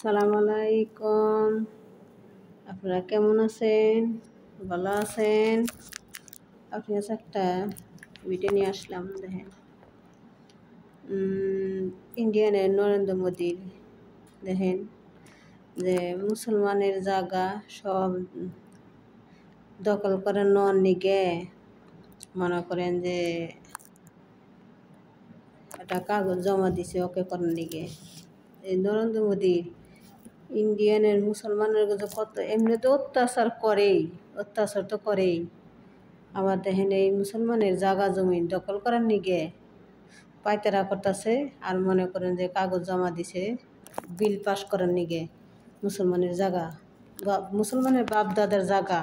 সালাম আলাইকুম। আপনারা কেমন আছেন? ভালো আছেন? আপনি কাছে একটা ভিডিও নিয়ে আসলাম। দেখেন, ইন্ডিয়ানের নরেন্দ্র মোদীর দেখেন যে মুসলমানের জায়গা সব দখল করে নেওয়ার নিগে মনে করেন যে একটা কাগজ জমা দিছে ওকে করার নিগে। এই নরেন্দ্র মোদীর ইন্ডিয়ানের মুসলমানের কাছে কত এমনি তো অত্যাচার তো করেই। আবার দেখেন এই মুসলমানের জায়গা জমি দখল করার নিগে পায়তারা করতেছে। আর মনে করেন যে কাগজ জমা দিছে বিল পাস করার নিগে মুসলমানের জায়গা, মুসলমানের বাপ দাদার জায়গা,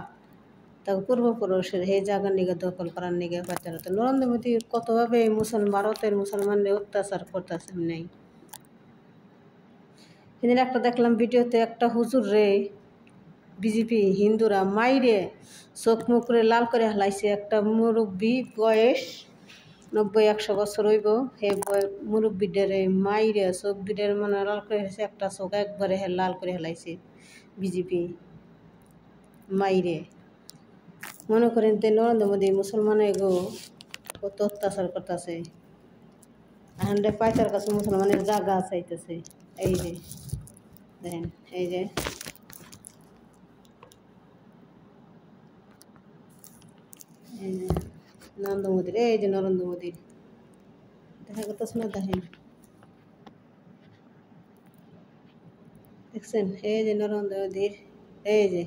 তাকে পূর্বপুরুষের সেই জায়গার নিগে দখল করার নিগে পায়তারা। তো নরেন্দ্র মোদী কতভাবে ভারতের মুসলমানদের অত্যাচার করতেছেন নেই। সেদিন একটা দেখলাম ভিডিওতে, একটা হুজুর রে বিজেপি হিন্দুরা মাইরে চোখ মুখ করে লাল করে হেলাইছে। একটা মুরব্বী বয়স 90-100 বছর হইব, হে মুরব্বীডারে মাইরে চোখ দুটার মানে লাল করে হেলাইছে। একটা চোখ একবারে লাল করে হেলাইছে বিজেপি মাইরে। মনে করেন তে নরেন্দ্র মোদী মুসলমান এগো কত অত্যাচার করতেছে। হান্ডে পাইতার কাছে মুসলমানের জায়গা চাইতেছে। এই যে দেখেন, এই যে নরেন্দ্র মোদীর, এই যে নরেন্দ্র মোদীর দেখা করতেছে না, দেখেন দেখছেন, এই যে নরেন্দ্র মোদীর, এই যে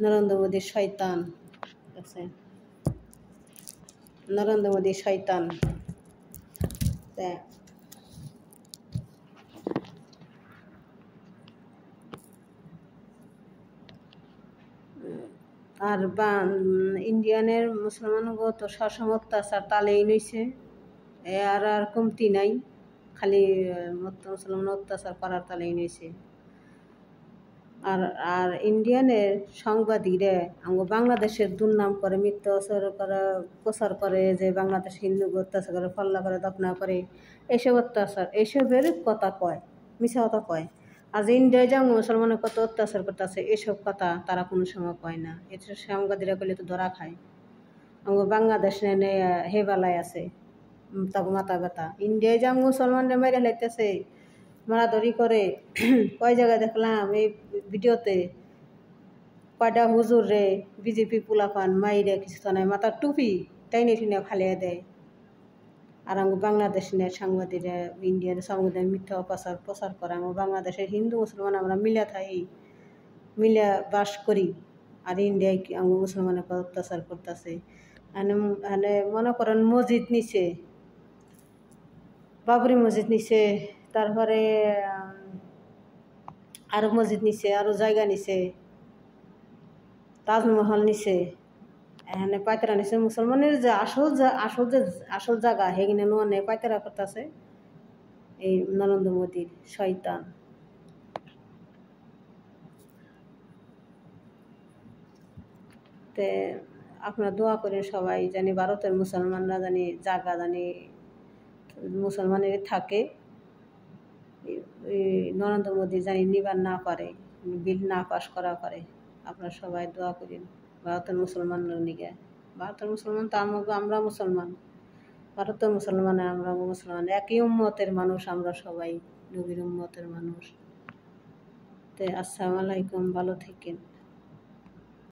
নরেন্দ্র মোদীর শয়তান, দেখছেন নরেন্দ্র মোদী শয়তান। আর ইন্ডিয়ানের মুসলমানগো তো সবসময় অত্যাচার তালেই নইছে, আর আর কমতি নাই, খালি মুসলমান অত্যাচার করার তালেই নইছে। আর আর ইন্ডিয়ানের সাংবাদিকরা আমাকে বাংলাদেশের দুর্নাম করে, মিথ্যা প্রচার করে যে বাংলাদেশ হিন্দু অত্যাচার করে, ফল্লা করে, দফনা করে, এইসব অত্যাচার এইসবের কথা কয়, মিছা কথা কয়। আর যে ইন্ডিয়ায় যেমন মুসলমানের কত অত্যাচার করতেছে এসব কথা তারা কোনো সময় কয় না। এসব সাংবাদিকরা করলে তো ধরা খায়। আমাকে বাংলাদেশ হেবালায় আছে, তাকে মাথা ব্যথা। ইন্ডিয়ায় যেমন মুসলমানরা মেরে লাইতেছে, মারাধরি করে। কয় জায়গায় দেখলাম এই ভিডিওতে, কয়টা হুজুর রে বিজেপি পোলাপান মাইরে কিছু তো নাই, মাথার টুপি টাইনে টিনে ফালিয়ে দেয়। আর আমি বাংলাদেশের সাংবাদিকরা ইন্ডিয়ার সাংবাদিক মিথ্যা প্রচার করে। আমার বাংলাদেশের হিন্দু মুসলমান আমরা মিলা বাস করি, আর ইন্ডিয়ায় আমি মুসলমানের অত্যাচার করতেছে। মনে করেন মসজিদ নিছে, বাবরি মসজিদ নিছে, তারপরে আরো মসজিদ নিছে, আরো জায়গা নিছে, তাজমহল নিছে। এখানে পায়তারা নিছে মুসলমানের যে আসল জায়গা, সেখানে নোয়ানে পায়তারা করতেছে এই নরেন্দ্র মোদীর শয়তান। তে আপনারা দোয়া করেন সবাই, জানি ভারতের মুসলমানরা জানি জায়গা জানি মুসলমানের থাকে, নরেন্দ্র মোদী জানি নিবার না পারে, বিল না পাস করা পারে। আপনারা সবাই দোয়া করেন ভারতের মুসলমানদের নিগে। ভারতের মুসলমান তো আমরা মুসলমান, ভারতের মুসলমান আমরা মুসলমান, একই উম্মতের মানুষ আমরা সবাই, নবীর উম্মতের মানুষ। তো আসসালামু আলাইকুম, ভালো থাকেন।